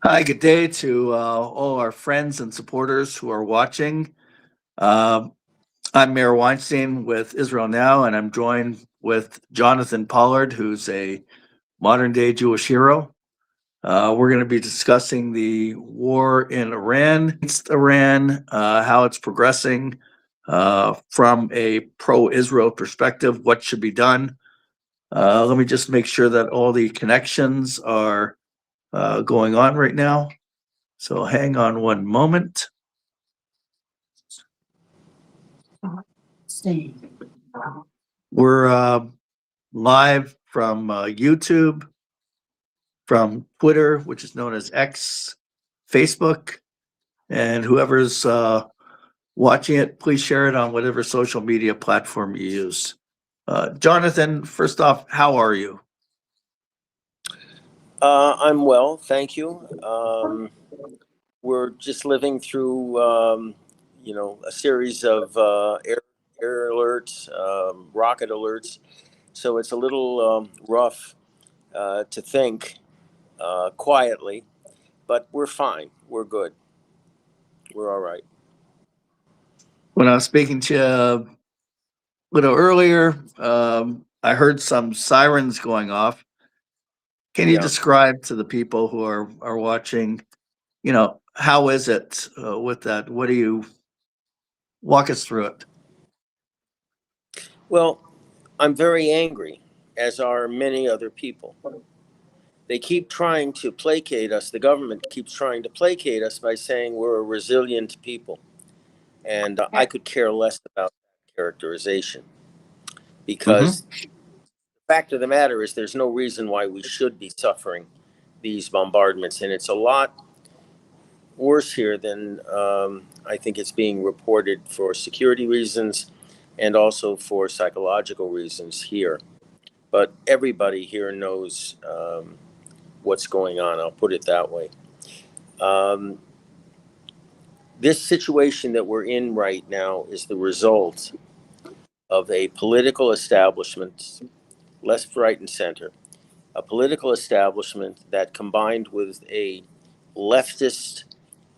Hi, good day to all our friends and supporters who are watching. Um, I'm Meir Weinstein with Israel Now, and I'm joined with Jonathan Pollard, who's a modern day Jewish hero. We're going to be discussing the war in Iran, against Iran, how it's progressing from a pro Israel perspective, what should be done. Let me just make sure that all the connections are going on right now. So hang on one moment. We're live from YouTube, from Twitter, which is known as X, Facebook, and whoever's watching it, please share it on whatever social media platform you use. Jonathan, first off, how are you? I'm well, thank you. We're just living through, a series of air alerts, rocket alerts. So it's a little rough to think quietly, but we're fine. We're good. We're all right. When I was speaking to you a little earlier, I heard some sirens going off. Can you Yeah. describe to the people who are watching, how is it with that? What do you walk us through it? Well, I'm very angry, as are many other people. They keep trying to placate us. The government keeps trying to placate us by saying we're a resilient people. And I could care less about that characterization Mm-hmm. because the fact of the matter is there's no reason why we should be suffering these bombardments. And it's a lot worse here than I think it's being reported for security reasons and also for psychological reasons here. But everybody here knows what's going on. I'll put it that way. Um, this situation that we're in right now is the result of a political establishment, left, right, and center, a political establishment that combined with a leftist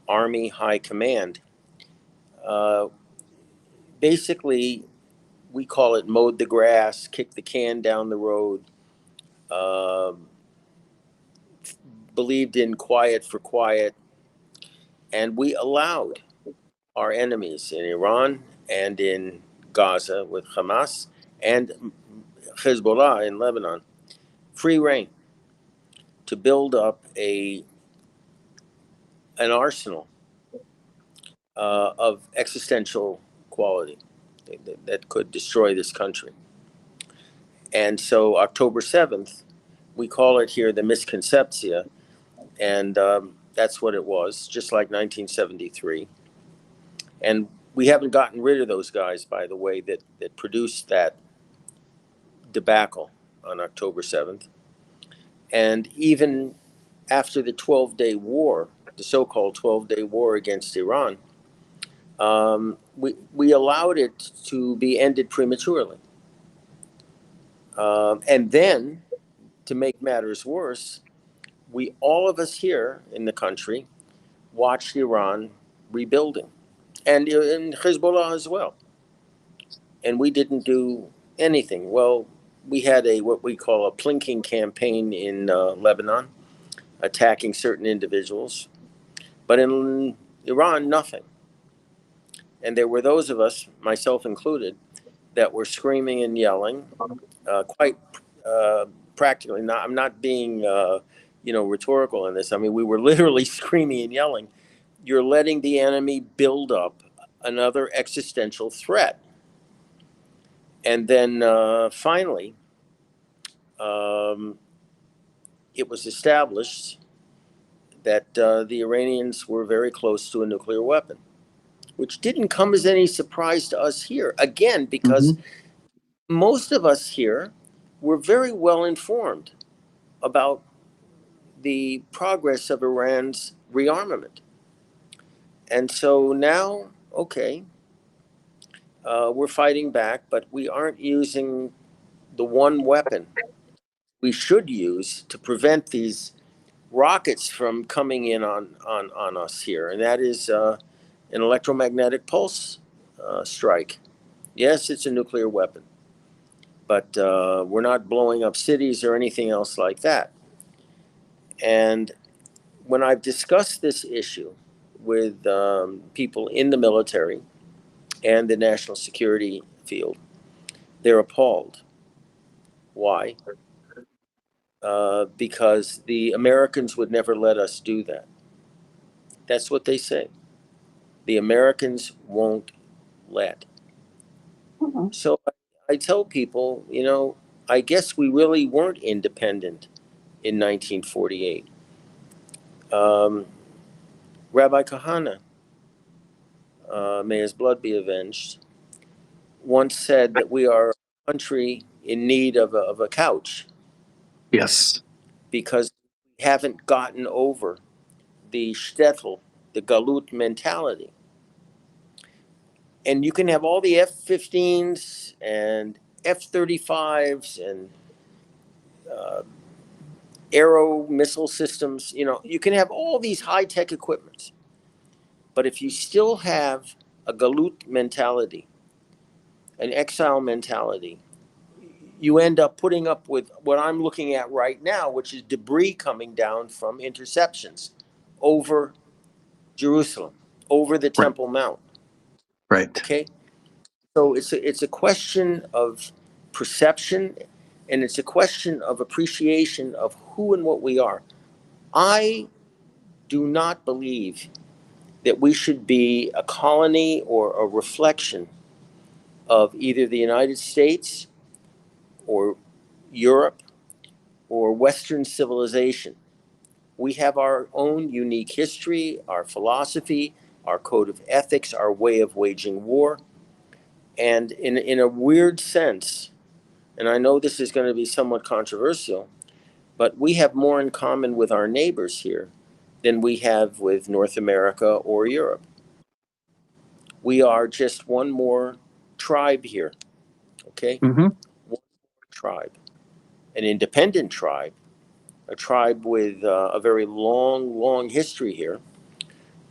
army high command, uh, basically, we call it mowed the grass, kicked the can down the road, uh, believed in quiet for quiet, and we allowed our enemies in Iran and in Gaza with Hamas and Hezbollah in Lebanon free reign to build up an arsenal of existential quality that could destroy this country. And so October 7th, we call it here the misconceptia, and that's what it was, just like 1973. And we haven't gotten rid of those guys, by the way, that produced that debacle on October 7th. And even after the 12-day war, the so-called 12-day war against Iran, we allowed it to be ended prematurely. And then, to make matters worse, all of us here in the country watched Iran rebuilding, and in Hezbollah as well. And we didn't do anything. Well, we had what we call a plinking campaign in Lebanon, attacking certain individuals, but in Iran, nothing. And there were those of us, myself included, that were screaming and yelling, quite uh, practically. I'm not being, rhetorical in this. I mean, we were literally screaming and yelling. You're letting the enemy build up another existential threat. And then finally, um, it was established that the Iranians were very close to a nuclear weapon, which didn't come as any surprise to us here. Again, because Mm-hmm. most of us here were very well informed about the progress of Iran's rearmament. And so now, okay, we're fighting back, but we aren't using the one weapon we should use to prevent these rockets from coming in on us here, and that is an electromagnetic pulse strike. Yes, it's a nuclear weapon, but we're not blowing up cities or anything else like that. And when I've discussed this issue with people in the military and the national security field, they're appalled. Why? Because the Americans would never let us do that. That's what they say. The Americans won't let. So I tell people, I guess we really weren't independent in 1948. Rabbi Kahana, may his blood be avenged, once said that we are a country in need of a couch Yes. because we haven't gotten over the shtetl, the galut mentality. And you can have all the F-15s and F-35s and aero missile systems. You can have all these high-tech equipment. But if you still have a galut mentality, an exile mentality, you end up putting up with what I'm looking at right now, which is debris coming down from interceptions over Jerusalem, over the Temple Mount. Right. Okay? So it's a question of perception, and it's a question of appreciation of who and what we are. I do not believe that we should be a colony or a reflection of either the United States or Europe or Western civilization. We have our own unique history, our philosophy, our code of ethics, our way of waging war. And in a weird sense, and I know this is going to be somewhat controversial, but we have more in common with our neighbors here than we have with North America or Europe. We are just one more tribe here, okay? Mm-hmm. One tribe, an independent tribe, a tribe with a very long history here.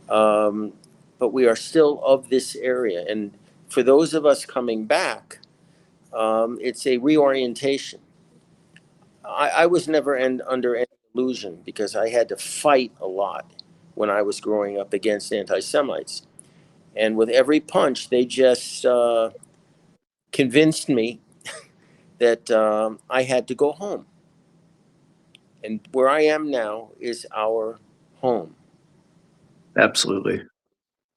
But we are still of this area. And for those of us coming back, it's a reorientation. I was never under any illusion because I had to fight a lot when I was growing up against anti-Semites. And with every punch, they just convinced me that I had to go home. And where I am now is our home. Absolutely.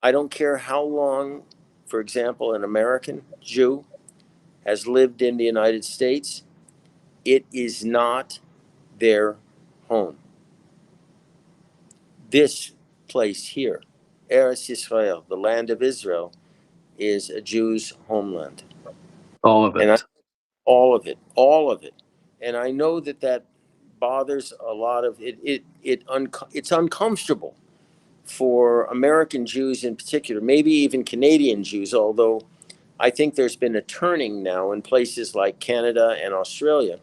I don't care how long, for example, an American Jew has lived in the United States, it is not their home. This place here, Eretz Yisrael, the land of Israel, is a Jew's homeland. All of it. All of it. And I know that bothers a lot of it. It's uncomfortable for American Jews in particular, maybe even Canadian Jews, although I think there's been a turning now in places like Canada and Australia,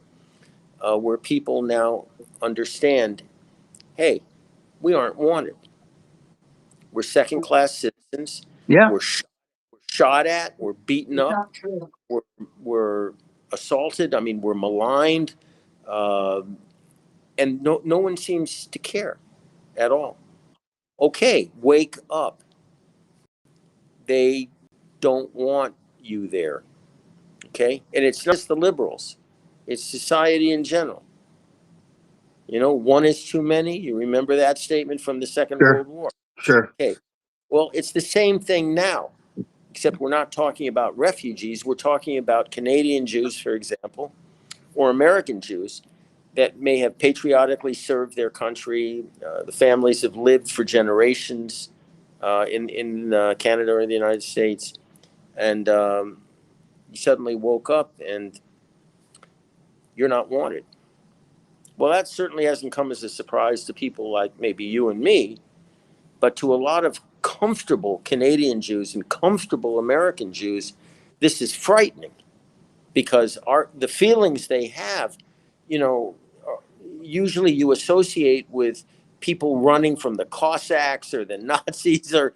where people now understand, hey, we aren't wanted. We're second-class citizens. Yeah. We're shot at. We're beaten up. We're assaulted. I mean, we're maligned, and no one seems to care at all. Okay, wake up. They don't want you there. Okay, and it's not just the liberals; it's society in general. One is too many. You remember that statement from the Second Sure. World War. Sure. Okay, well, it's the same thing now, except we're not talking about refugees. We're talking about Canadian Jews, for example, or American Jews that may have patriotically served their country. The families have lived for generations in Canada or the United States, and you suddenly woke up and you're not wanted. Well, that certainly hasn't come as a surprise to people like maybe you and me, but to a lot of comfortable Canadian Jews and comfortable American Jews, this is frightening because the feelings they have, you usually you associate with people running from the Cossacks or the Nazis, or,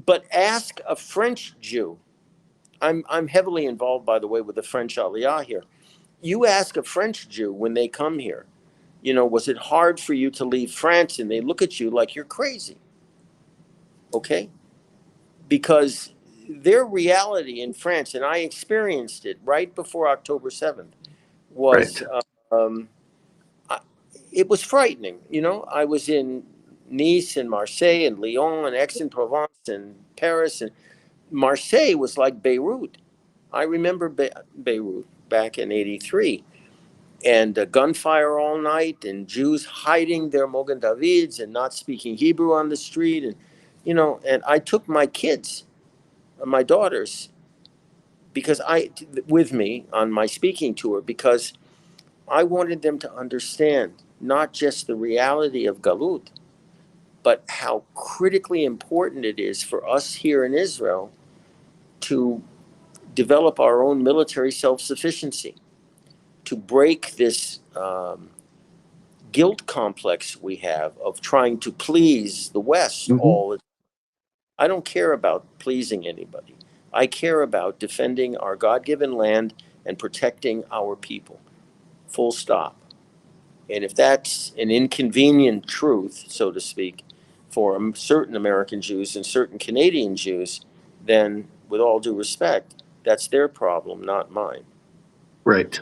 but ask a French Jew. I'm heavily involved, by the way, with the French Aliya here. You ask a French Jew when they come here, was it hard for you to leave France? And they look at you like you're crazy. Okay? Because their reality in France, and I experienced it right before October 7th, was Right. um, it was frightening. I was in Nice and Marseille and Lyon and Aix-en-Provence and Paris, and Marseille was like Beirut. I remember Beirut back in '83, and gunfire all night, and Jews hiding their Mogen Davids and not speaking Hebrew on the street, and and I took my kids, my daughters, because with me on my speaking tour, because I wanted them to understand not just the reality of Galut, but how critically important it is for us here in Israel to develop our own military self-sufficiency, to break this guilt complex we have of trying to please the West Hmm. all the time. I don't care about pleasing anybody. I care about defending our God-given land and protecting our people. Full stop. And if that's an inconvenient truth, so to speak, for certain American Jews and certain Canadian Jews, then with all due respect, that's their problem, not mine. Right.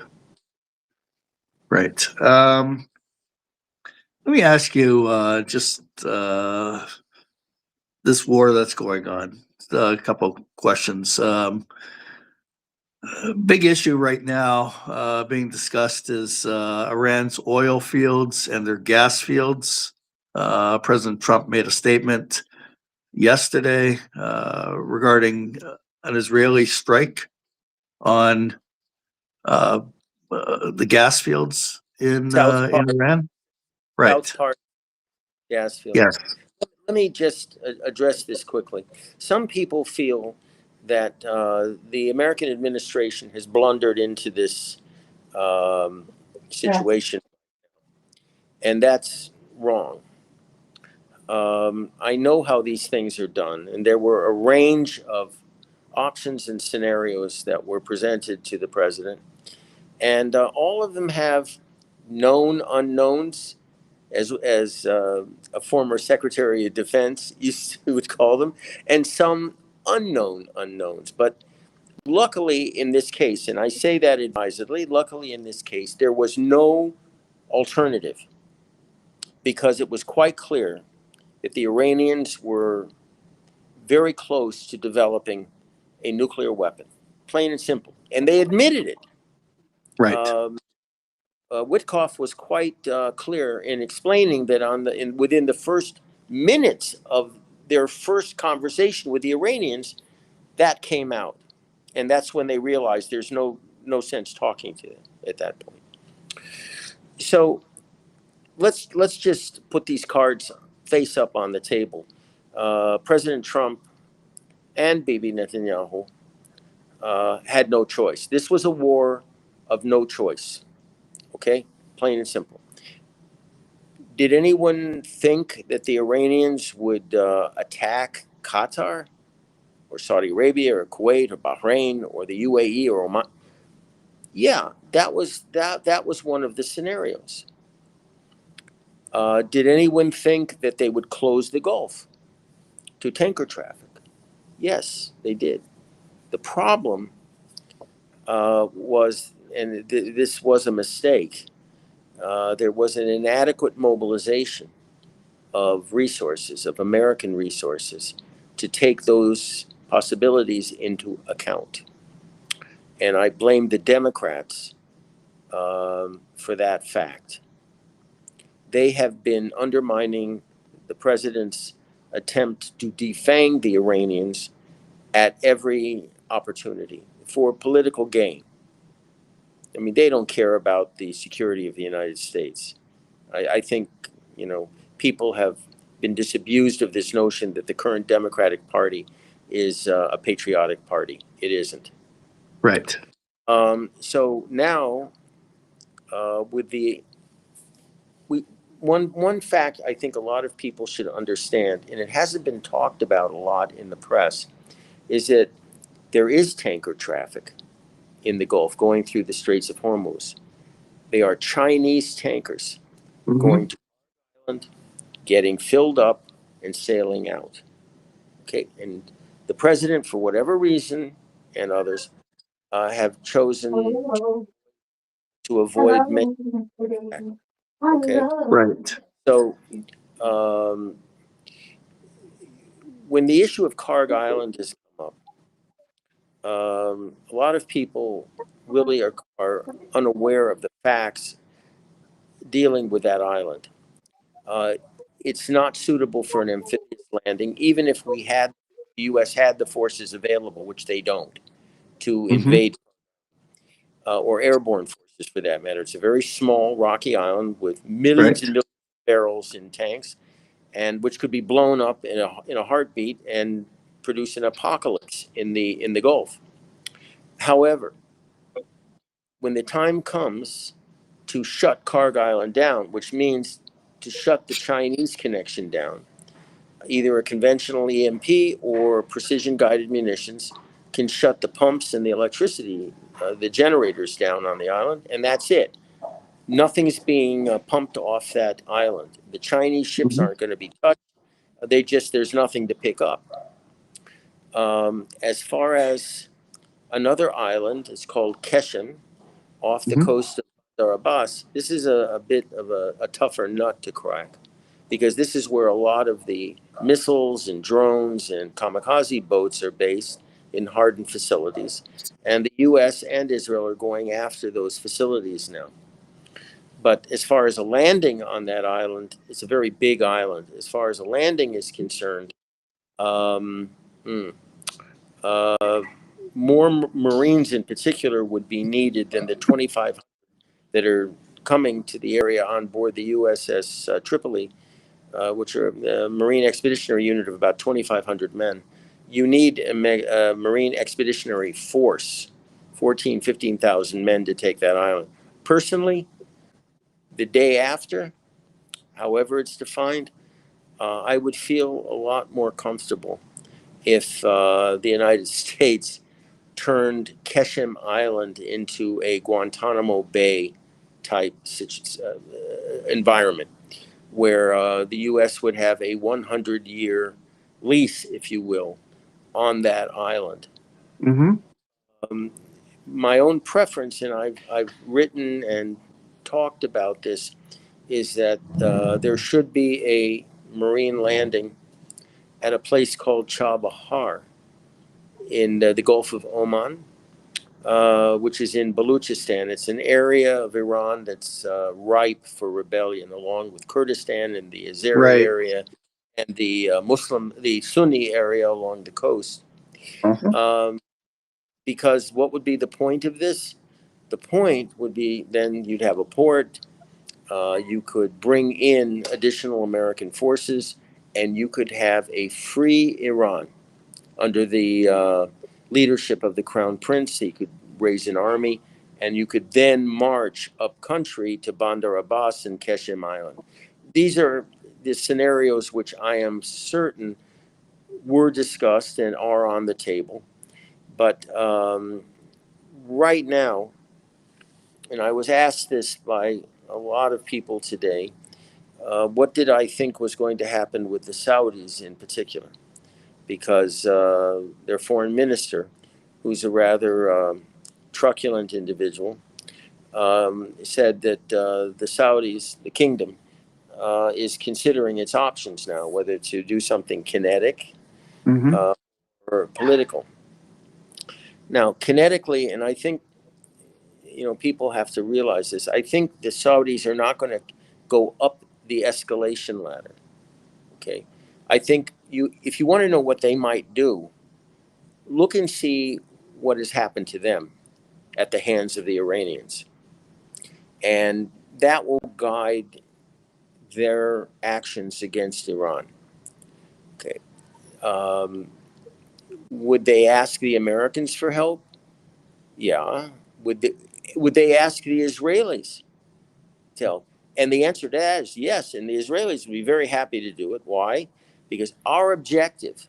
Right. Let me ask you just this war that's going on. A couple questions. Big issue right now being discussed is Iran's oil fields and their gas fields. President Trump made a statement yesterday regarding an Israeli strike on uh, the gas fields in South Park, Iran. Right. South Park gas field. Yes. Let me just address this quickly. Some people feel that the American administration has blundered into this situation, and that's wrong. I know how these things are done, and there were a range of options and scenarios that were presented to the president, and all of them have known unknowns, as a former Secretary of Defense would call them, and some unknown unknowns. But luckily in this case, and I say that advisedly, luckily in this case, there was no alternative, because it was quite clear that the Iranians were very close to developing a nuclear weapon, plain and simple. And they admitted it. Right. Um, Witkoff was quite clear in explaining that within the first minutes of their first conversation with the Iranians, that came out, and that's when they realized there's no sense talking to them at that point. So let's just put these cards face up on the table. President Trump and Bibi Netanyahu had no choice. This was a war of no choice. Okay, plain and simple. Did anyone think that the Iranians would attack Qatar or Saudi Arabia or Kuwait or Bahrain or the UAE or Oman? Yeah, that was one of the scenarios. Did anyone think that they would close the Gulf to tanker traffic? Yes, they did. The problem was, and this was a mistake, there was an inadequate mobilization of resources, of American resources, to take those possibilities into account. And I blame the Democrats for that fact. They have been undermining the president's attempt to defang the Iranians at every opportunity for political gain. I mean, they don't care about the security of the United States. I think, people have been disabused of this notion that the current Democratic Party is a patriotic party. It isn't. Right. So now, with the one fact I think a lot of people should understand, and it hasn't been talked about a lot in the press, is that there is tanker traffic in the Gulf going through the Straits of Hormuz. They are Chinese tankers Mm-hmm. going to Ireland, getting filled up, and sailing out. Okay, and the president, for whatever reason, and others have chosen to avoid making that. Okay, Right. so um, when the issue of Carg Island has come up, a lot of people really are unaware of the facts dealing with that island. Uh, it's not suitable for an amphibious landing, even if the U.S. had the forces available, which they don't, to Mm-hmm. invade, or airborne forces for that matter. It's a very small rocky island with millions Right. and millions of barrels in tanks, and which could be blown up in a heartbeat and produce an apocalypse in the Gulf. However, when the time comes to shut Carg Island down, which means to shut the Chinese connection down, either a conventional EMP or precision guided munitions can shut the pumps and the electricity, the generators down on the island, and that's it. Nothing's being pumped off that island. The Chinese ships Mm-hmm. aren't going to be touched. There's nothing to pick up. As far as another island, it's called Keshem, off the Mm-hmm. coast of Bandar Abbas. This is a bit of a tougher nut to crack because this is where a lot of the missiles and drones and kamikaze boats are based in hardened facilities. And the US and Israel are going after those facilities now. But as far as a landing on that island, it's a very big island. As far as a landing is concerned, um, hmm, uh, more Marines in particular would be needed than the 25 that are coming to the area on board the USS Tripoli, which are a Marine Expeditionary Unit of about 2,500 men. You need a Marine Expeditionary Force, 14, 15,000 men to take that island. Personally, the day after, however it's defined, I would feel a lot more comfortable if the United States turned Keshem Island into a Guantanamo Bay type environment where the U.S. would have a 100-year lease, if you will, on that island. Mm-hmm. Um, my own preference, and I've written and talked about this, is that there should be a marine landing at a place called Chabahar in the Gulf of Oman, which is in Baluchistan. It's an area of Iran that's ripe for rebellion, along with Kurdistan and the Azeri Right. area and the Sunni area along the coast. Uh-huh. Um, because what would be the point of this? The point would be then you'd have a port, you could bring in additional American forces, and you could have a free Iran under the leadership of the crown prince. He could raise an army, and you could then march up country to Bandar Abbas and Keshem Island. These are the scenarios which I am certain were discussed and are on the table. But right now, and I was asked this by a lot of people today, what did I think was going to happen with the Saudis in particular? Because their foreign minister, who's a rather truculent individual, said that the Saudis, the kingdom, is considering its options now, whether to do something kinetic Mm-hmm. uh, or political. Now, kinetically, and I think people have to realize this. I think the Saudis are not going to go up the escalation ladder. Okay, I think if you want to know what they might do, look and see what has happened to them at the hands of the Iranians. And that will guide their actions against Iran. Okay. Um, would they ask the Americans for help? Yeah. Would they ask the Israelis to help? And the answer to that is yes. And the Israelis would be very happy to do it. Why? Because our objective,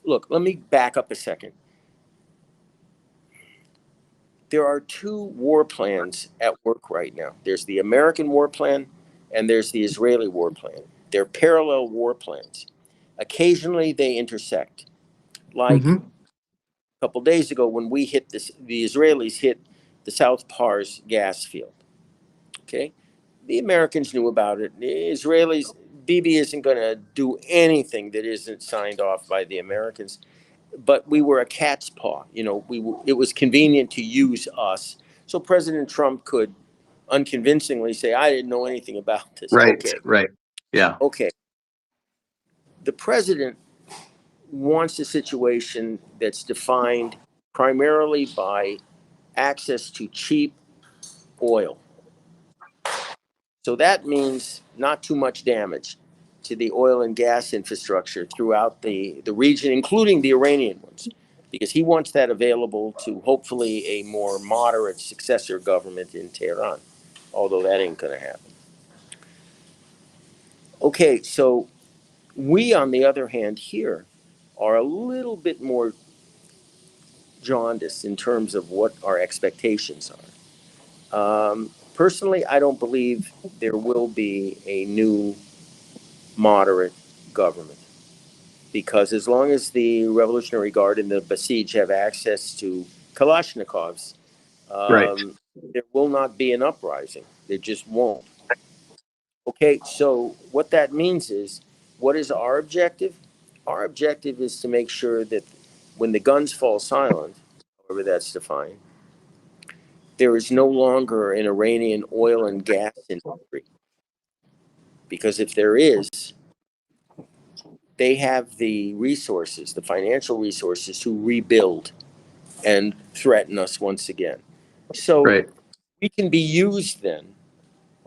look, let me back up a second. There are two war plans at work right now. There's the American war plan and there's the Israeli war plan. They're parallel war plans. Occasionally they intersect. Like Mm-hmm. a couple days ago when we hit this, the Israelis hit the South Pars gas field. Okay? The Americans knew about it. The Israelis, Bibi isn't going to do anything that isn't signed off by the Americans. But we were a cat's paw. It was convenient to use us. So President Trump could unconvincingly say, I didn't know anything about this. Right. Okay. Right. Yeah. Okay. The president wants a situation that's defined primarily by access to cheap oil. So that means not too much damage to the oil and gas infrastructure throughout the region, including the Iranian ones, because he wants that available to hopefully a more moderate successor government in Tehran, although that ain't going to happen. Okay, so we, on the other hand, here are a little bit more jaundiced in terms of what our expectations are. Personally, I don't believe there will be a new moderate government, because as long as the Revolutionary Guard and the Basij have access to Kalashnikovs, Right. there will not be an uprising. There just won't. Okay, so what that means is, what is our objective? Our objective is to make sure that when the guns fall silent, however that's defined, there is no longer an Iranian oil and gas industry. Because if there is, they have the resources, the financial resources to rebuild and threaten us once again. So Right. we can be used then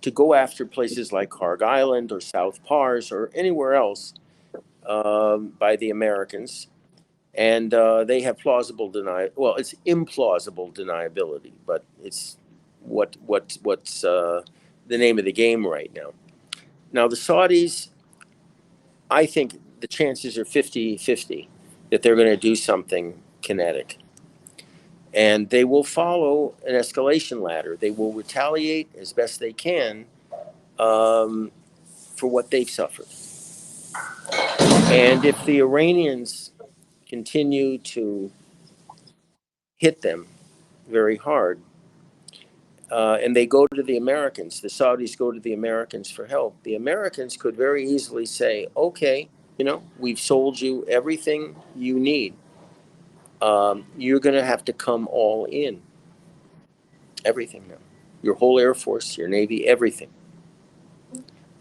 to go after places like Karg Island or South Pars or anywhere else by the Americans. And they have plausible well, it's implausible deniability, but it's what's the name of the game right now. Now, the Saudis, I think the chances are 50-50 that they're going to do something kinetic. And they will follow an escalation ladder. They will retaliate as best they can for what they've suffered. And if the Iranians continue to hit them very hard, and they go to the Americans, the Saudis go to the Americans for help, the Americans could very easily say, okay, we've sold you everything you need. You're going to have to come all in. Everything now. Your whole Air Force, your Navy, everything.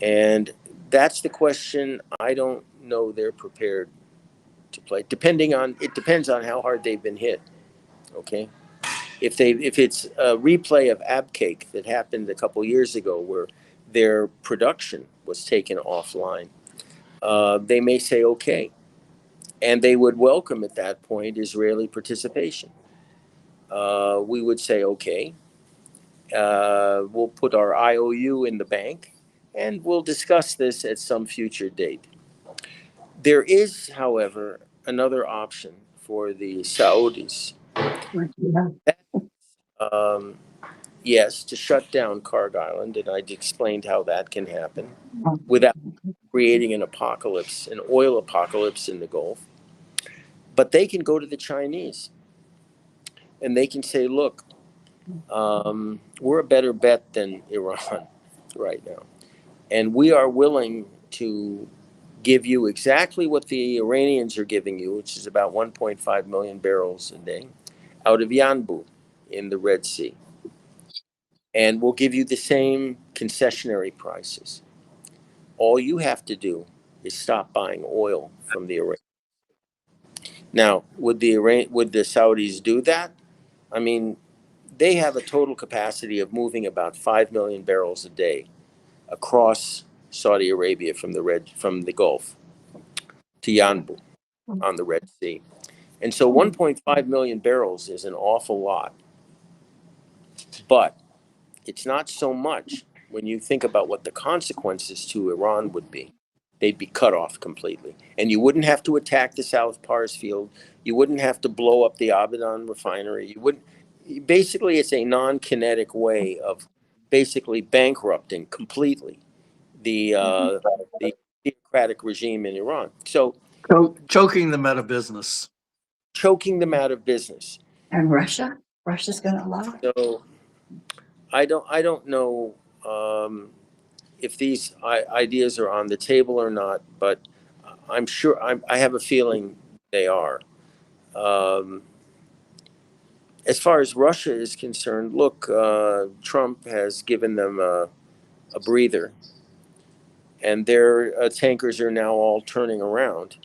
And that's the question I don't know they're prepared to play. It depends on how hard they've been hit. Okay? If it's a replay of Abcake that happened a couple years ago where their production was taken offline, they may say okay. And they would welcome at that point Israeli participation. We would say okay. We'll put our IOU in the bank, and we'll discuss this at some future date. There is, however, another option for the Saudis. That, um, yes, to shut down Karg Island, and I explained how that can happen without creating an apocalypse, an oil apocalypse in the Gulf. But they can go to the Chinese, and they can say, look, we're a better bet than Iran right now. And we are willing to give you exactly what the Iranians are giving you, which is about 1.5 million barrels a day, out of Yanbu in the Red Sea. And we'll give you the same concessionary prices. All you have to do is stop buying oil from the Iranians. Now, would the Saudis do that? I mean, they have a total capacity of moving about 5 million barrels a day across Saudi Arabia from the Gulf to Yanbu on the Red Sea. And so 1.5 million barrels is an awful lot. But it's not so much when you think about what the consequences to Iran would be, they'd be cut off completely. And you wouldn't have to attack the South Pars field. You wouldn't have to blow up the Abadan refinery. You wouldn't. Basically, it's a non-kinetic way of basically bankrupting completely the theocratic regime in Iran. So Choking them out of business. choking them out of business. And Russia? Russia's going to allow it? So I don't know if these ideas are on the table or not, but I'm sure I have a feeling they are. As far as Russia is concerned, look, Trump has given them a breather, and their tankers are now all turning around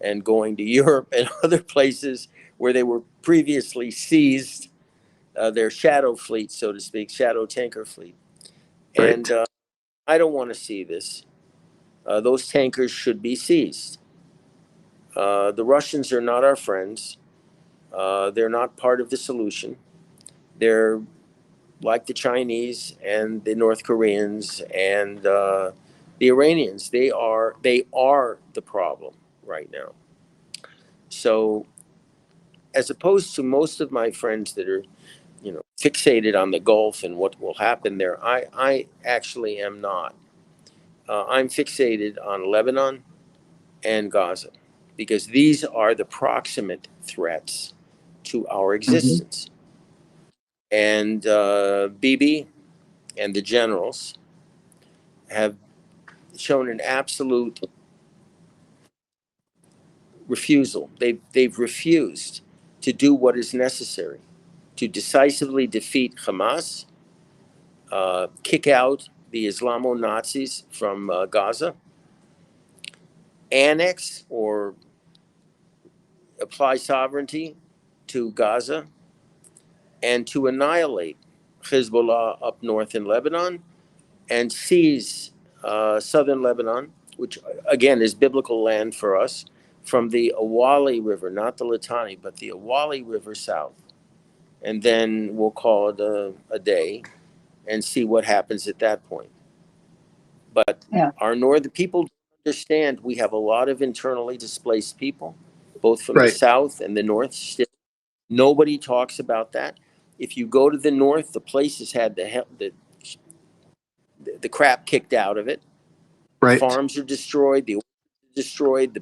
and going to Europe and other places where they were previously seized, their shadow fleet, so to speak, shadow tanker fleet. Right. And I don't want to see this. Those tankers should be seized. The Russians are not our friends. They're not part of the solution. They're like the Chinese and the North Koreans and the Iranians. They are the problem right now. So, as opposed to most of my friends that are, fixated on the Gulf and what will happen there, I actually am not. I'm fixated on Lebanon and Gaza because these are the proximate threats to our existence. And Bibi and the generals have shown an absolute refusal. They've refused to do what is necessary to decisively defeat Hamas, kick out the Islamo-Nazis from Gaza, annex or apply sovereignty to Gaza, and to annihilate Hezbollah up north in Lebanon and seize southern Lebanon, which again is biblical land for us, from the Awali River, not the Litani, but the Awali River south. And then we'll call it a day and see what happens at that point. But our northern people understand we have a lot of internally displaced people, both from the south and the north. Still, nobody talks about that. If you go to the north, the place has had the crap kicked out of it. Right. Farms are destroyed, the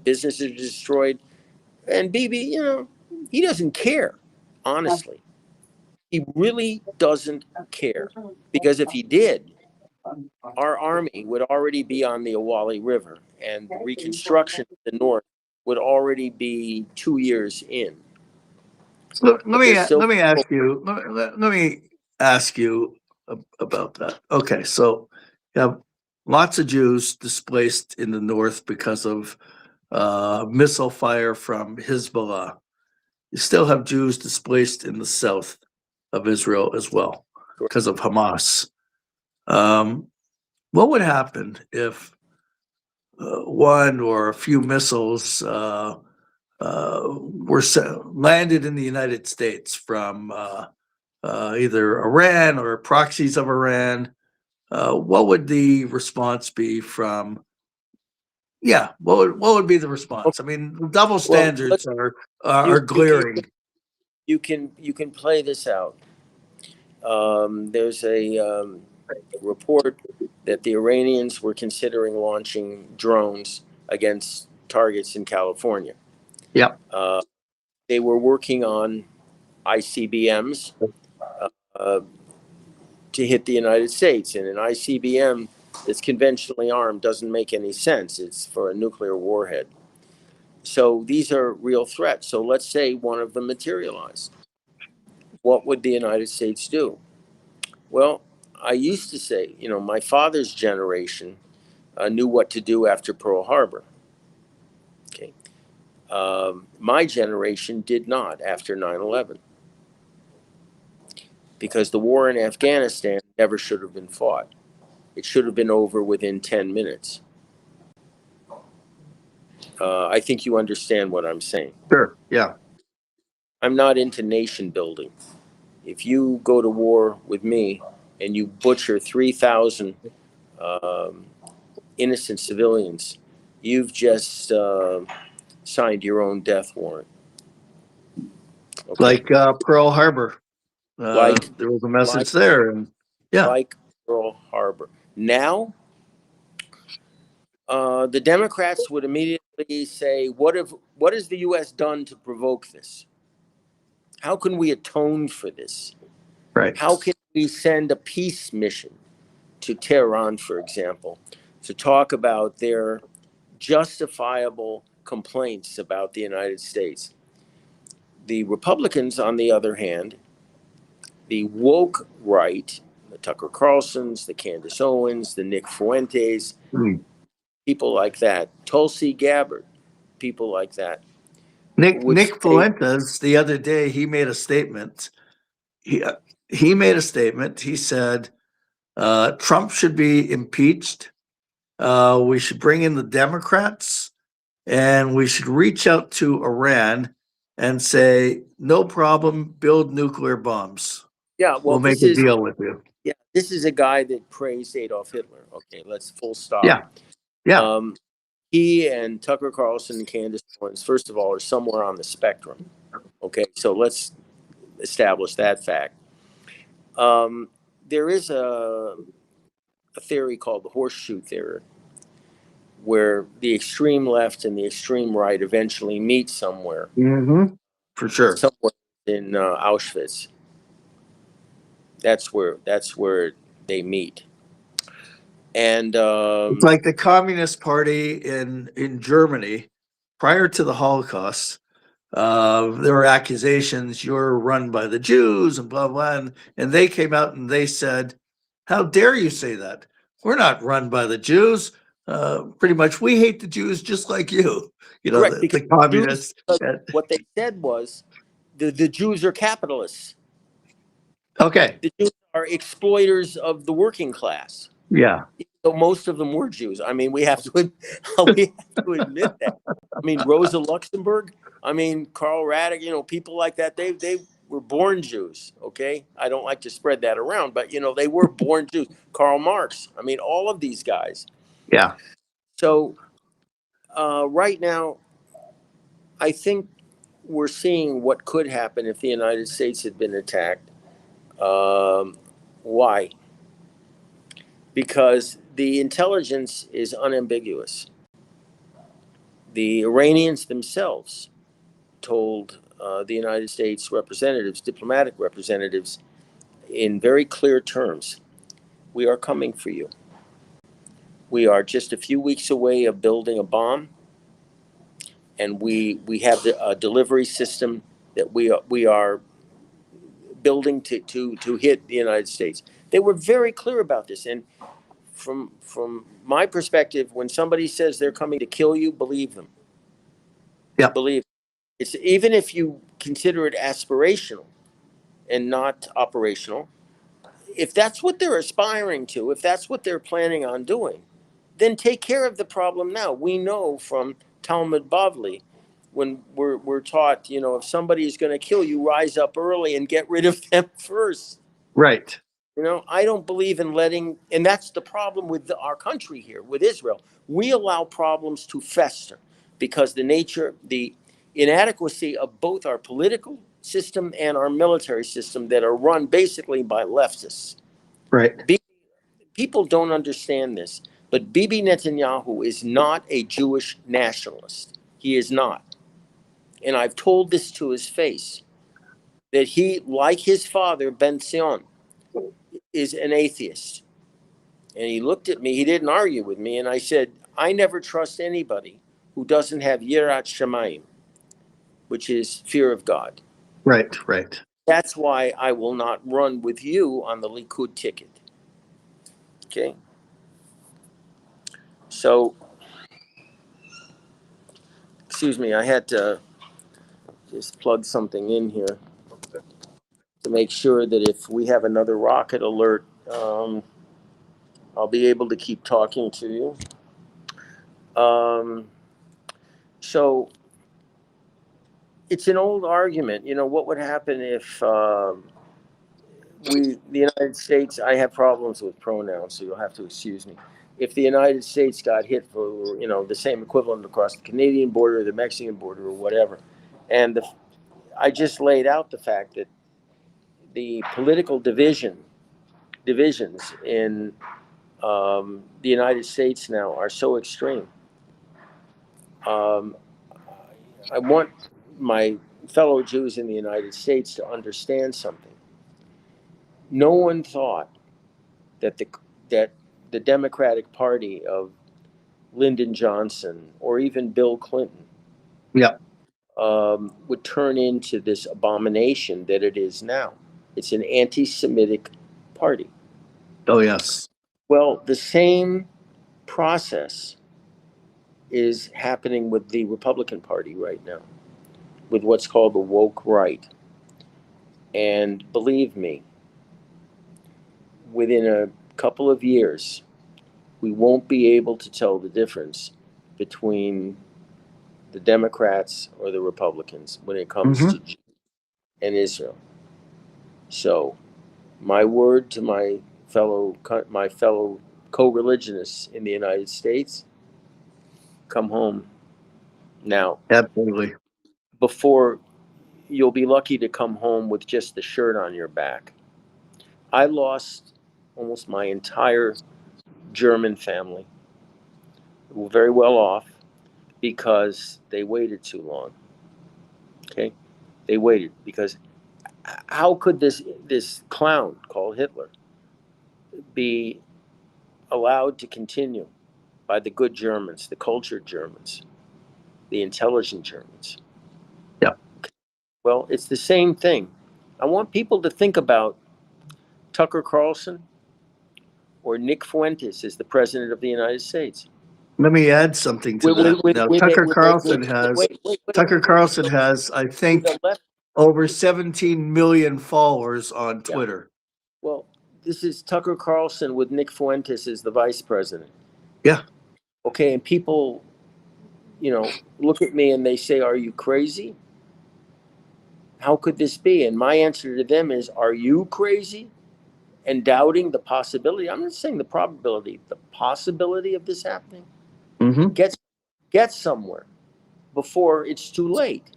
businesses are destroyed. And Bibi, he doesn't care, honestly. He really doesn't care. Because if he did, our army would already be on the Awali River, and the reconstruction of the north would already be 2 years in. So let me ask you about that. Okay, so you have lots of Jews displaced in the north because of missile fire from Hezbollah. You still have Jews displaced in the south of Israel as well because of Hamas. What would happen if one or a few missiles were landed in the United States from either Iran or proxies of Iran? What would the response be from? Yeah, what would be the response? I mean, the double standards are glaring. You can play this out. There's a report that the Iranians were considering launching drones against targets in California. Yeah. They were working on ICBMs to hit the United States, and an ICBM that's conventionally armed doesn't make any sense. It's for a nuclear warhead. So these are real threats. So let's say one of them materialized. What would the United States do? Well, I used to say, my father's generation knew what to do after Pearl Harbor. Okay. My generation did not after 9/11. Because the war in Afghanistan never should have been fought. It should have been over within 10 minutes. I think you understand what I'm saying. Sure, yeah. I'm not into nation building. If you go to war with me, and you butcher 3,000 innocent civilians, you've just signed your own death warrant. Okay. Like Pearl Harbor. Like There was a message like there, and yeah, like Pearl Harbor. Now, the Democrats would immediately say, what has the U.S. done to provoke this? How can we atone for this? right. How can we send a peace mission to Tehran, for example, to talk about their justifiable complaints about the United States? The Republicans, on the other hand, the woke right, the Tucker Carlsons, the Candace Owens, the Nick Fuentes, Mm. people like that, Tulsi Gabbard, people like that, would Nick say, Fuentes, the other day, he made a statement. He made a statement. He said Trump should be impeached. We should bring in the Democrats, and we should reach out to Iran and say, no problem, build nuclear bombs. yeah, well, We'll make a deal with you. yeah, this is a guy that praised Adolf Hitler. Okay, let's full stop. Yeah, yeah, He and Tucker Carlson and Candace Owens, first of all, are somewhere on the spectrum. Okay, so let's establish that fact. There is a theory called the horseshoe theory, where the extreme left and the extreme right eventually meet somewhere, for sure. somewhere in Auschwitz. That's where they meet. And It's like the Communist Party in Germany prior to the Holocaust. There were accusations you're run by the Jews and blah blah, and they came out and they said, "How dare you say that? We're not run by the Jews. Pretty much, we hate the Jews just like you." You know, correct, because the communists. what they said was the Jews are capitalists. Okay, The Jews are exploiters of the working class. yeah, So most of them were Jews. I mean, we have to admit that. I mean, Rosa Luxemburg. I mean, Karl Radek. You know, people like that. They were born Jews. Okay, I don't like to spread that around, but you know, they were born Jews. Karl Marx. I mean, all of these guys. yeah, So right now, I think we're seeing what could happen if the United States had been attacked. Why? Because the intelligence is unambiguous. The Iranians themselves told the United States representatives, diplomatic representatives, in very clear terms, we are coming for you. We are just a few weeks away of building a bomb, and we have a delivery system that we are building to hit the United States. They were very clear about this, and from my perspective, when somebody says they're coming to kill you, believe them. yeah, Believe it's, even if you consider it aspirational and not operational. If that's what they're aspiring to, if that's what they're planning on doing, then take care of the problem now. We know from Talmud Bavli, when we're taught, you know, if somebody is going to kill you, rise up early and get rid of them first. right. You know, I don't believe in letting, and that's the problem with our country here, with Israel. We allow problems to fester because the inadequacy of both our political system and our military system that are run basically by leftists. Right. People don't understand this, but Bibi Netanyahu is not a Jewish nationalist. He is not. And I've told this to his face, that he, like his father, Ben Sion, is an atheist. And he looked at me, he didn't argue with me, and I said, I never trust anybody who doesn't have Yirat Shamayim, which is fear of God. Right, right. That's why I will not run with you on the Likud ticket. Okay? So, excuse me, I had to just plug something in here to make sure that if we have another rocket alert, I'll be able to keep talking to you. So it's an old argument. You know, what would happen if the United States, I have problems with pronouns, so you'll have to excuse me. If the United States got hit for, the same equivalent across the Canadian border, the Mexican border, or whatever, and I just laid out the fact that the political divisions in the United States now are so extreme. Um, I want my fellow Jews in the United States to understand something. No one thought that the Democratic Party of Lyndon Johnson or even Bill Clinton Yeah. would turn into this abomination that it is now. It's an anti-Semitic party. Oh, yes. Well, the same process is happening with the Republican Party right now, with what's called the woke right. And believe me, within a couple of years, we won't be able to tell the difference between the Democrats or the Republicans when it comes to Jews and Israel. So, my word to my fellow co-religionists in the United States: come home now. Absolutely. Before you'll be lucky to come home with just the shirt on your back. I lost almost my entire German family, who were very well off, because they waited too long. Okay, they waited because how could this clown called Hitler be allowed to continue by the good Germans, the cultured Germans, the intelligent Germans? Yeah. Well, it's the same thing. I want people to think about Tucker Carlson or Nick Fuentes as the president of the United States. Let me add something to that. Now, Tucker Carlson has, I think, over 17 million followers on Twitter. Yeah. Well, this is Tucker Carlson with Nick Fuentes as the vice president. Yeah. Okay, and people, look at me and they say, "Are you crazy? How could this be?" And my answer to them is, "Are you crazy and doubting the possibility?" I'm not saying the probability, the possibility of this happening. Mm-hmm. Get somewhere before it's too late.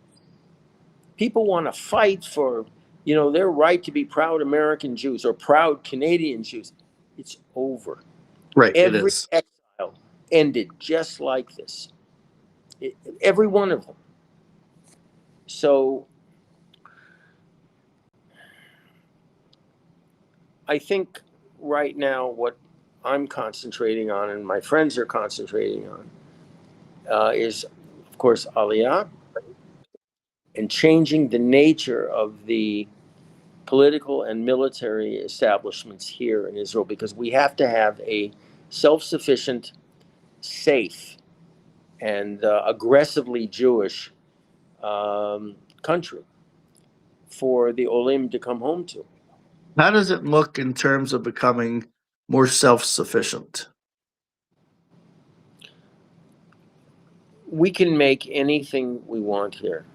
People want to fight for, their right to be proud American Jews or proud Canadian Jews. It's over. Right. Every exile ended just like this. Every one of them. So I think right now what I'm concentrating on and my friends are concentrating on is, of course, Aliya, and changing the nature of the political and military establishments here in Israel, because we have to have a self-sufficient, safe, and aggressively Jewish country for the Olim to come home to. How does it look in terms of becoming more self-sufficient? We can make anything we want here.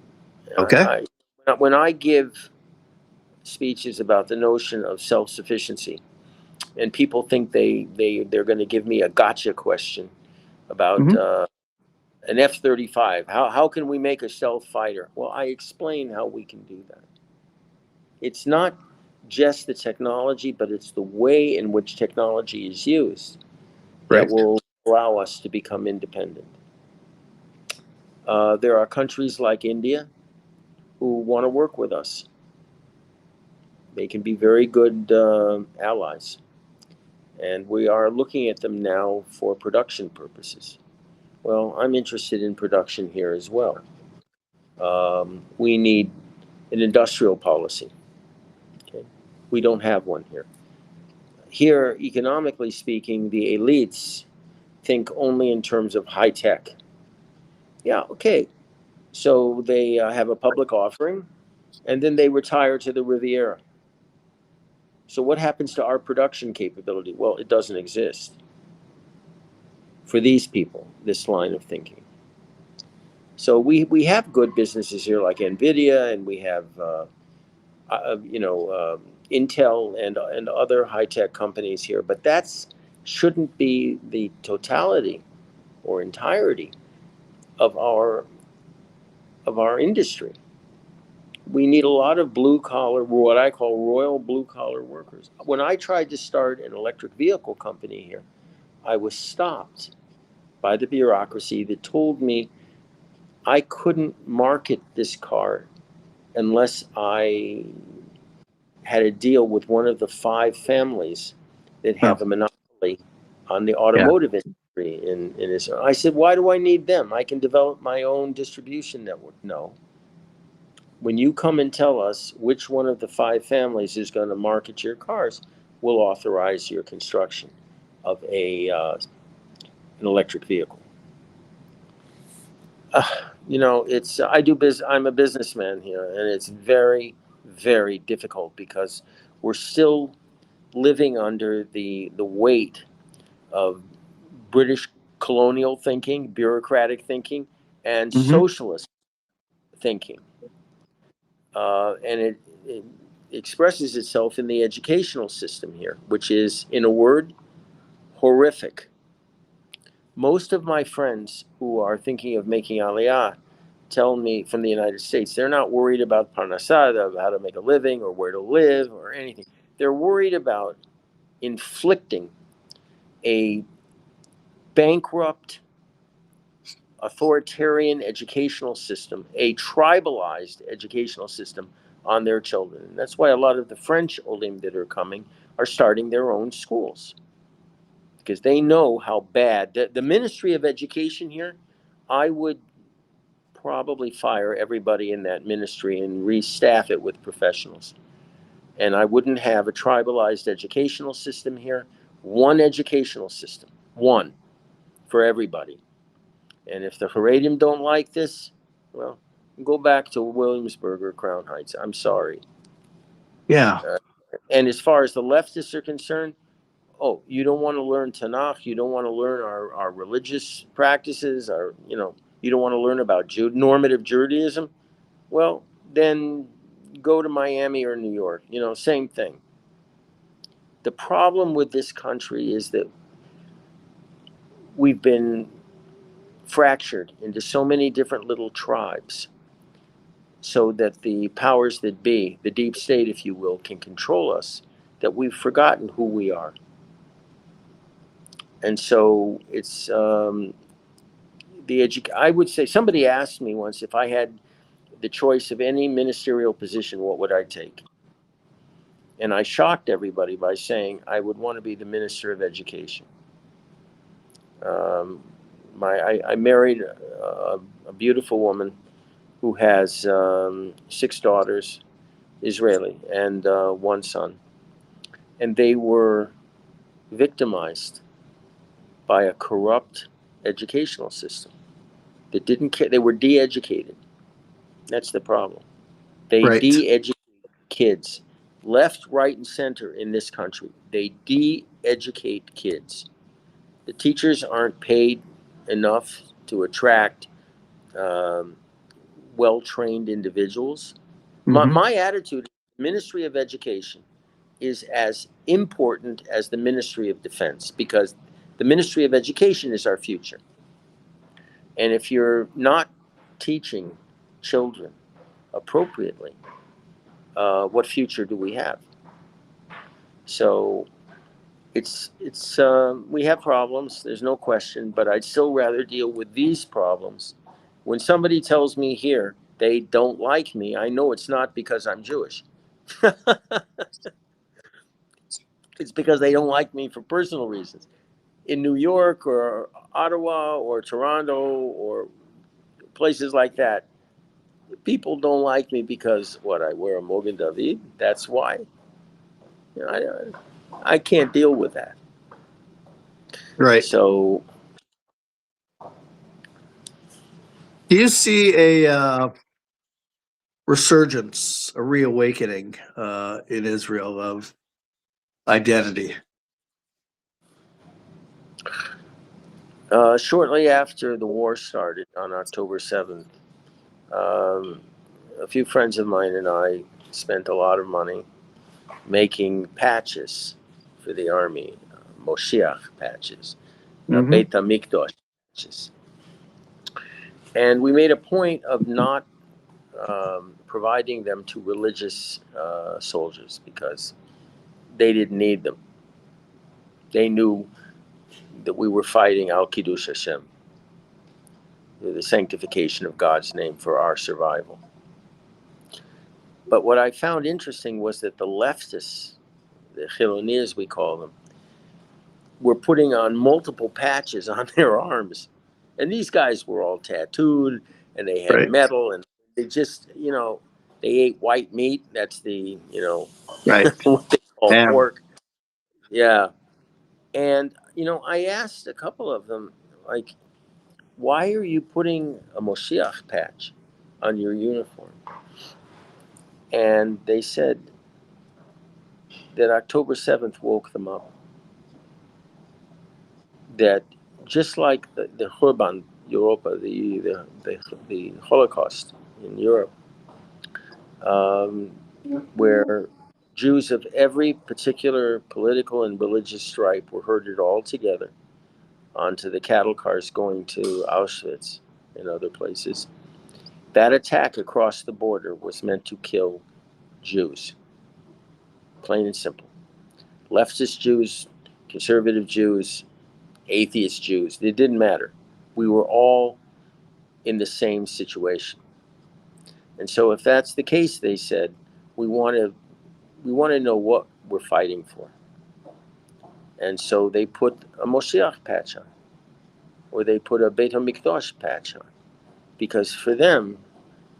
Okay. When I give speeches about the notion of self-sufficiency, and people think they're going to give me a gotcha question about an F-35. How can we make a stealth fighter? Well, I explain how we can do that. It's not just the technology, but it's the way in which technology is used that will allow us to become independent. There are countries like India who want to work with us. They can be very good allies. And we are looking at them now for production purposes. Well, I'm interested in production here as well. We need an industrial policy. Okay? We don't have one here. Here, economically speaking, the elites think only in terms of high tech. Yeah, okay. So they have a public offering, and then they retire to the Riviera. So what happens to our production capability? Well, it doesn't exist for these people, this line of thinking. So we have good businesses here like NVIDIA, and we have Intel and other high-tech companies here, but that's shouldn't be the totality or entirety of our industry. We need a lot of blue collar, what I call royal blue collar workers. When I tried to start an electric vehicle company here, I was stopped by the bureaucracy that told me I couldn't market this car unless I had a deal with one of the 5 families that have a monopoly on the automotive industry in Israel. I said, why do I need them? I can develop my own distribution network. No. When you come and tell us which one of the 5 families is going to market your cars, we'll authorize your construction of an electric vehicle. It's I do business. I'm a businessman here, and it's very, very difficult because we're still living under the weight of British colonial thinking, bureaucratic thinking, and socialist thinking, and it expresses itself in the educational system here, which is, in a word, horrific. Most of my friends who are thinking of making Aliya tell me from the United States, they're not worried about parnasada, how to make a living or where to live or anything. They're worried about inflicting a bankrupt, authoritarian educational system, a tribalized educational system on their children. And that's why a lot of the French olim that are coming are starting their own schools, because they know how bad the Ministry of Education here. I would probably fire everybody in that ministry and restaff it with professionals. And I wouldn't have a tribalized educational system here. One educational system, one for everybody. And if the Haredim don't like this, well, go back to Williamsburg or Crown Heights. I'm sorry. Yeah. And as far as the leftists are concerned, oh, you don't want to learn Tanakh, you don't want to learn our religious practices, you don't want to learn about normative Judaism. Well, then go to Miami or New York. Same thing. The problem with this country is that we've been fractured into so many different little tribes so that the powers that be, the deep state, if you will, can control us, that we've forgotten who we are. And so it's I would say, somebody asked me once if I had the choice of any ministerial position, what would I take? And I shocked everybody by saying I would want to be the Minister of Education. I married a beautiful woman who has 6 daughters, Israeli, and 1 son. And they were victimized by a corrupt educational system that didn't care. They were de-educated. That's the problem. They de-educate kids, left, right, and center in this country. They de-educate kids. The teachers aren't paid enough to attract well-trained individuals. My attitude, Ministry of Education, is as important as the Ministry of Defense, because the Ministry of Education is our future. And if you're not teaching children appropriately, what future do we have? So it's we have problems, there's no question, but I'd still rather deal with these problems. When somebody tells me here they don't like me, I know it's not because I'm Jewish. It's because they don't like me for personal reasons. In New York or Ottawa or Toronto or places like that, people don't like me because I wear a Mogen David. That's why. I can't deal with that. Right. So, do you see a resurgence, a reawakening in Israel of identity? Shortly after the war started on October 7th, a few friends of mine and I spent a lot of money making patches for the army, Moshiach patches, Mhm. Beit HaMikdash patches. And we made a point of not providing them to religious soldiers because they didn't need them. They knew that we were fighting Al Kiddush Hashem, the sanctification of God's name for our survival. But what I found interesting was that the leftists, the Chiloni as we call them, were putting on multiple patches on their arms. And these guys were all tattooed and they had Right. metal and they just, they ate white meat. That's the, Right. what they call Ham. pork. Yeah. And, I asked a couple of them, like, why are you putting a Moshiach patch on your uniform? And they said that October 7th woke them up. That just like the Churban, Europa, the Holocaust in Europe, where Jews of every particular political and religious stripe were herded all together onto the cattle cars going to Auschwitz and other places. That attack across the border was meant to kill Jews, plain and simple. Leftist Jews, conservative Jews, atheist Jews, it didn't matter. We were all in the same situation. And so if that's the case, they said, we want to know what we're fighting for. And so they put a Moshiach patch on, or they put a Beit HaMikdash patch on, because for them,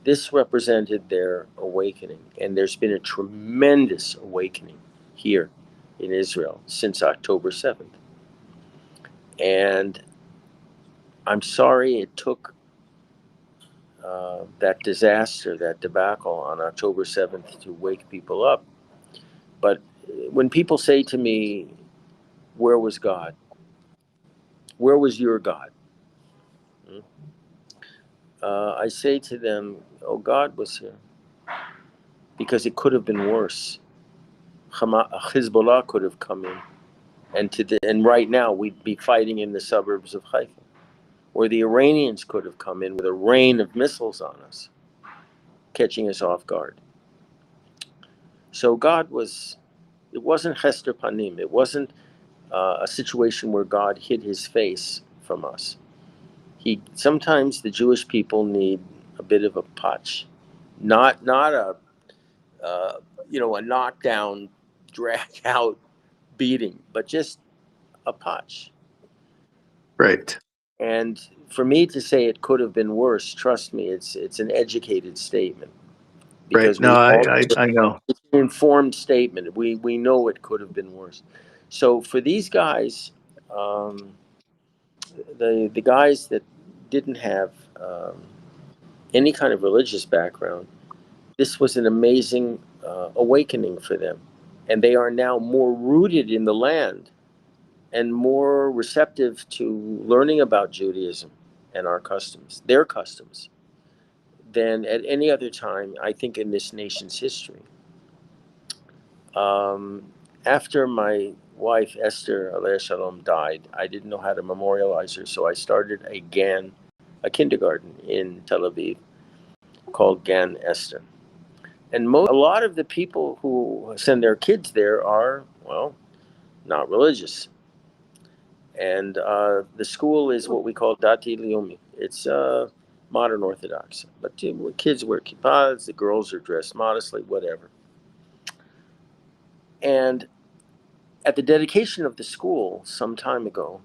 this represented their awakening. And there's been a tremendous awakening here in Israel since October 7th. And I'm sorry it took that disaster, that debacle on October 7th to wake people up. But when people say to me, where was God? Where was your God? I say to them, oh, God was here. Because it could have been worse. Hezbollah could have come in. And right now we'd be fighting in the suburbs of Haifa. Or the Iranians could have come in with a rain of missiles on us, catching us off guard. So it wasn't Chester Panim. It wasn't a situation where God hid his face from us. Sometimes the Jewish people need a bit of a punch, not a a knockdown, drag out beating, but just a punch. Right. And for me to say it could have been worse, trust me, it's an educated statement. Right. No, I know. It's an informed statement. We know it could have been worse. So for these guys, the guys that didn't have any kind of religious background, this was an amazing awakening for them. And they are now more rooted in the land and more receptive to learning about Judaism and our customs, their customs, than at any other time, I think, in this nation's history. After my wife, Esther, Aliya Shalom, died, I didn't know how to memorialize her, so I started a kindergarten in Tel Aviv called Gan Esther. And a lot of the people who send their kids there are, well, not religious. And the school is what we call Dati Leumi. It's modern Orthodox. But kids wear kippas, the girls are dressed modestly, whatever. And at the dedication of the school some time ago,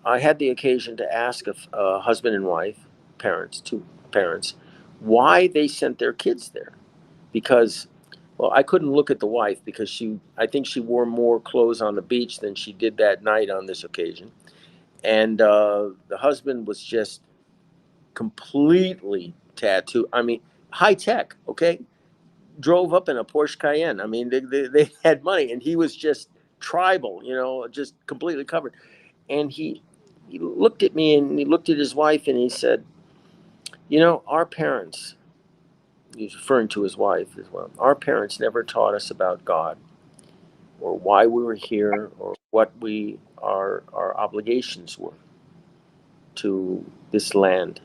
I had the occasion to ask a husband and wife, two parents, why they sent their kids there. Because, well, I couldn't look at the wife because I think she wore more clothes on the beach than she did that night on this occasion. And the husband was just completely tattooed. I mean, high tech, okay? Drove up in a Porsche Cayenne. I mean, they had money, and he was just tribal, just completely covered. And he looked at me and he looked at his wife and he said, our parents he's referring to his wife as well. Our parents never taught us about God or why we were here or what our obligations were to this land.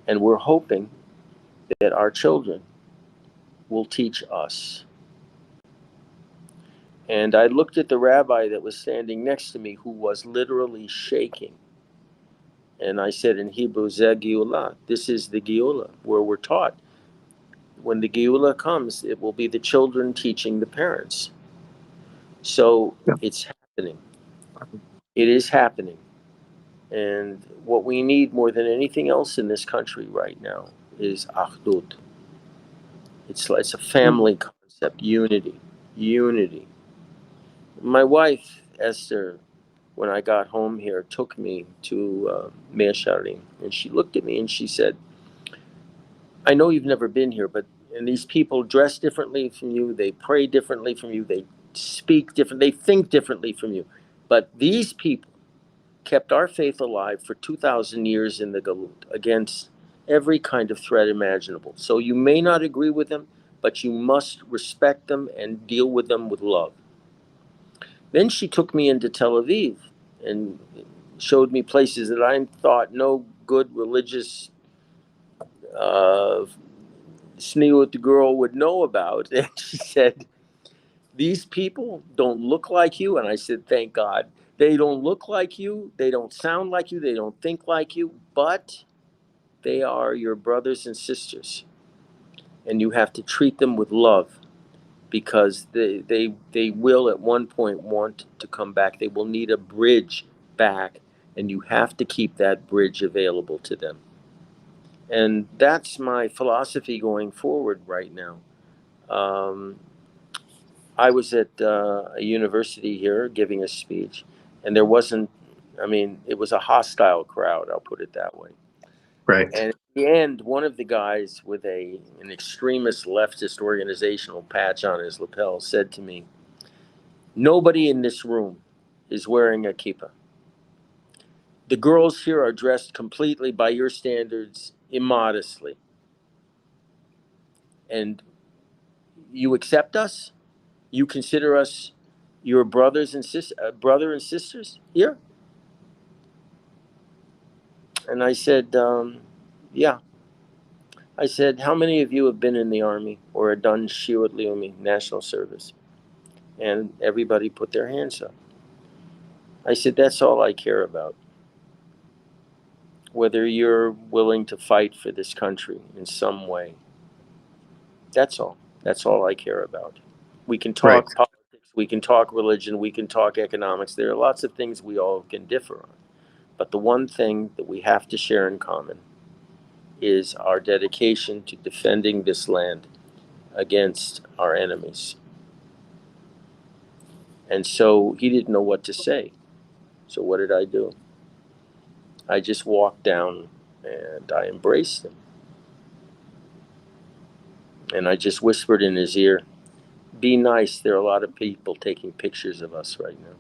And we're hoping that our children will teach us. And I looked at the rabbi that was standing next to me, who was literally shaking. And I said in Hebrew, Zeh Geulah, this is the Geulah, where we're taught. When the Geulah comes, it will be the children teaching the parents. So Yeah. it's happening. It is happening. And what we need more than anything else in this country right now is achdut. It's a family concept, unity. My wife, Esther, when I got home here, took me to Meir Weinstein, and she looked at me and she said, I know you've never been here, but and these people dress differently from you, they pray differently from you, they speak different, they think differently from you. But these people kept our faith alive for 2,000 years in the Galut against every kind of threat imaginable. So you may not agree with them, but you must respect them and deal with them with love. Then she took me into Tel Aviv and showed me places that I thought no good religious uh, the girl would know about. And she said, these people don't look like you. And I said, thank God. They don't look like you. They don't sound like you. They don't think like you. But they are your brothers and sisters. And you have to treat them with love, because they will at one point want to come back. They will need a bridge back. And you have to keep that bridge available to them. And that's my philosophy going forward right now. Um, I was at a university here giving a speech, and there wasn't, I mean, it was a hostile crowd, I'll put it that way. Right. And at the end, one of the guys with an extremist leftist organizational patch on his lapel said to me, nobody in this room is wearing a kippah. The girls here are dressed completely, by your standards, immodestly. And you accept us? You consider us your brothers and brother and sisters here? And I said, yeah. I said, how many of you have been in the army or have done Shirat Leumi, national service? And everybody put their hands up. I said, that's all I care about. Whether you're willing to fight for this country in some way. That's all. That's all I care about. We can Right. talk politics, we can talk religion, we can talk economics. There are lots of things we all can differ on. But the one thing that we have to share in common is our dedication to defending this land against our enemies. And so he didn't know what to say. So what did I do? I just walked down and I embraced him. And I just whispered in his ear, be nice. There are a lot of people taking pictures of us right now.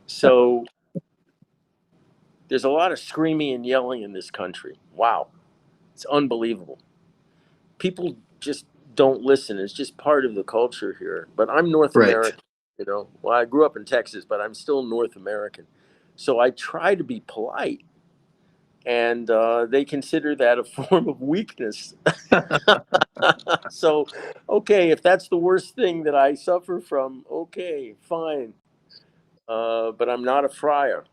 So there's a lot of screaming and yelling in this country. Wow. It's unbelievable. People just don't listen. It's just part of the culture here. But I'm North Right. American, you know. Well, I grew up in Texas, but I'm still North American. So I try to be polite. And they consider that a form of weakness. So, okay, if that's the worst thing that I suffer from, okay, fine. But I'm not a friar.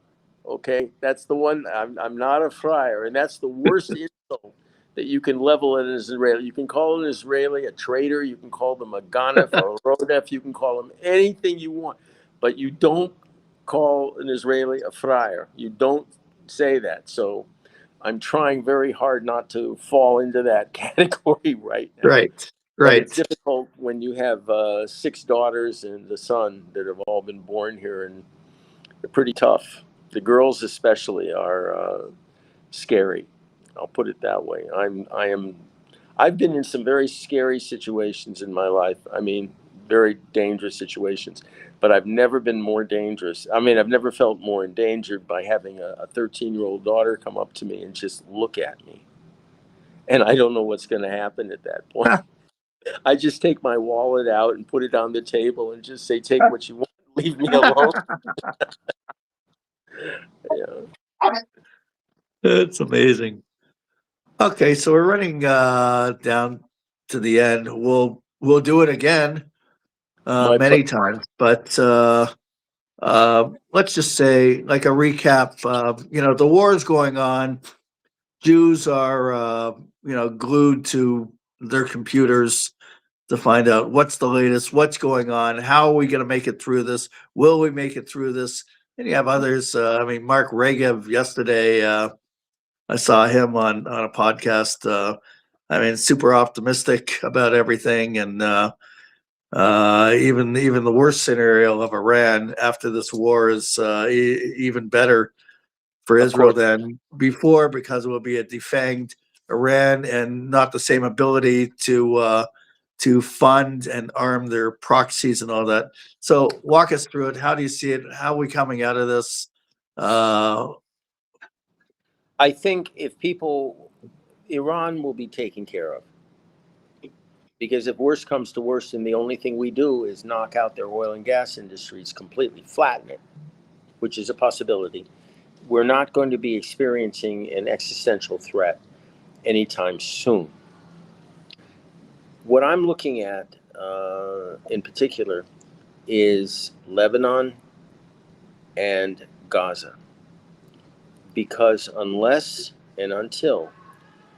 Okay, that's the one. I'm not a friar, and that's the worst insult that you can level at an Israeli. You can call an Israeli a traitor. You can call them a ganef or a rodef. You can call them anything you want, but you don't call an Israeli a friar. You don't say that. So I'm trying very hard not to fall into that category right now. Right. But it's Right. difficult when you have 6 daughters and a son that have all been born here, and they're pretty tough. The girls especially are scary. I'll put it that way. I've been in some very scary situations in my life. I mean, very dangerous situations. But I've never been more dangerous. I mean, I've never felt more endangered by having a 13-year-old daughter come up to me and just look at me. And I don't know what's going to happen at that point. I just take my wallet out and put it on the table and just say, take what you want, leave me alone. Yeah. It's amazing. Okay, so we're running down to the end. We'll do it again many times, but let's just say, like a recap. The war is going on. Jews are glued to their computers to find out what's the latest, what's going on, how are we going to make it through this? Will we make it through this? And you have others. Mark Regev yesterday. I saw him on a podcast. Super optimistic about everything, and even the worst scenario of Iran after this war is even better for Israel than before, because it will be a defanged Iran and not the same ability to fund and arm their proxies and all that. So walk us through it. How do you see it? How are we coming out of this? I think Iran will be taken care of. Because if worse comes to worse, and the only thing we do is knock out their oil and gas industries completely, flatten it, which is a possibility, we're not going to be experiencing an existential threat anytime soon. What I'm looking at in particular is Lebanon and Gaza. Because unless and until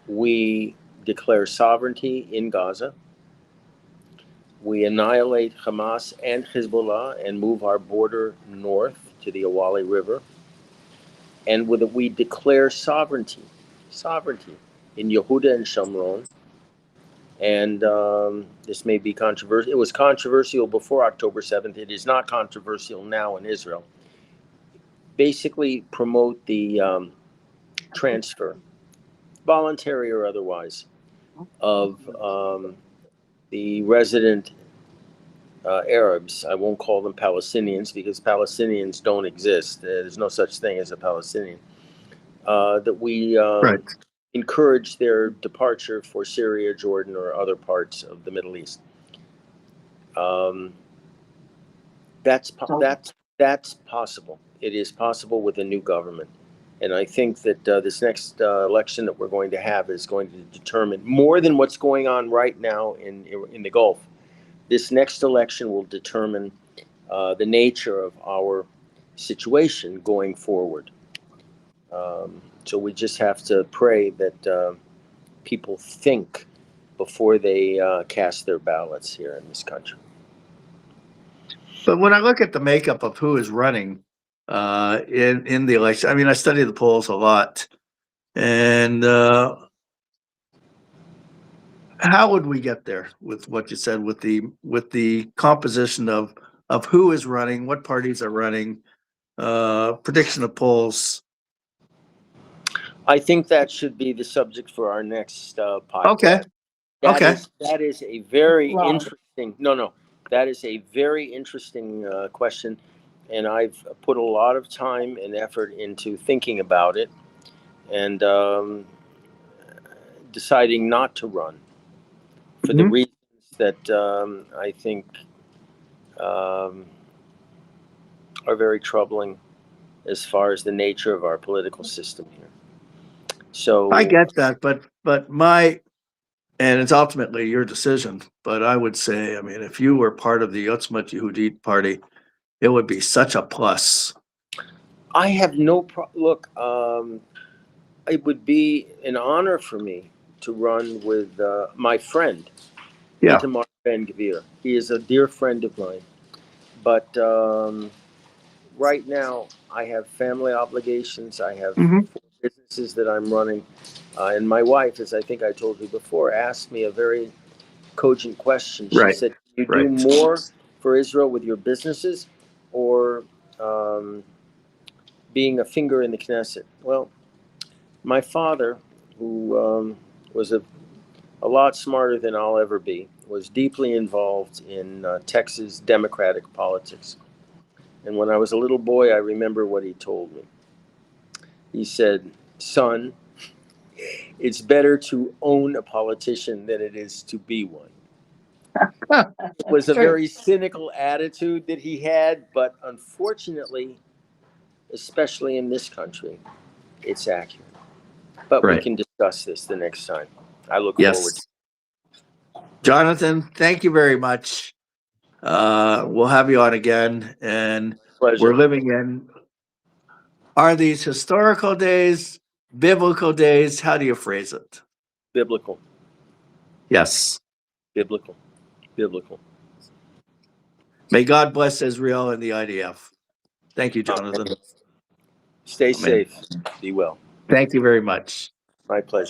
we declare sovereignty in Gaza, we annihilate Hamas and Hezbollah and move our border north to the Awali River, and we declare sovereignty in Yehuda and Shomron. And this may be controversial. It was controversial before October 7th. It is not controversial now in Israel. Basically promote the transfer, voluntary or otherwise, of the resident Arabs. I won't call them Palestinians because Palestinians don't exist. There's no such thing as a Palestinian. That we encourage their departure for Syria, Jordan, or other parts of the Middle East. That's possible. It is possible with a new government. And I think that this next election that we're going to have is going to determine more than what's going on right now in the Gulf. This next election will determine the nature of our situation going forward. So we just have to pray that people think before they cast their ballots here in this country. But when I look at the makeup of who is running in the election, I study the polls a lot, and how would we get there with what you said, with the composition of who is running, what parties are running, prediction of polls? I think that should be the subject for our next podcast. Okay. That is a very interesting. No. That is a very interesting question, and I've put a lot of time and effort into thinking about it, and deciding not to run for the reasons that I think are very troubling as far as the nature of our political system here. So I get that, but and it's ultimately your decision. But I would say, if you were part of the Otzma Yehudit party, it would be such a plus. I have no look. It would be an honor for me to run with my friend, Itamar Ben-Gvir. He is a dear friend of mine. But right now, I have family obligations. I have 4 businesses that I'm running. And my wife, as I think I told you before, asked me a very cogent question. She said, "You do more for Israel with your businesses or being a finger in the Knesset?" Well, my father, who was a a lot smarter than I'll ever be, was deeply involved in Texas Democratic politics. And when I was a little boy, I remember what he told me. He said, "Son, it's better to own a politician than it is to be one." It was a True. very cynical attitude that he had, but unfortunately, especially in this country, it's accurate. But we Right. can discuss this the next time. I look forward to Yes. Jonathan, thank you very much. We'll have you on again, and pleasure. we're living in, are these historical days, biblical days? How do you phrase it? Biblical, Yes. biblical, biblical. May God bless Israel and the IDF. Thank you, Jonathan. Stay Amen. safe. Be well. Thank you very much. My pleasure.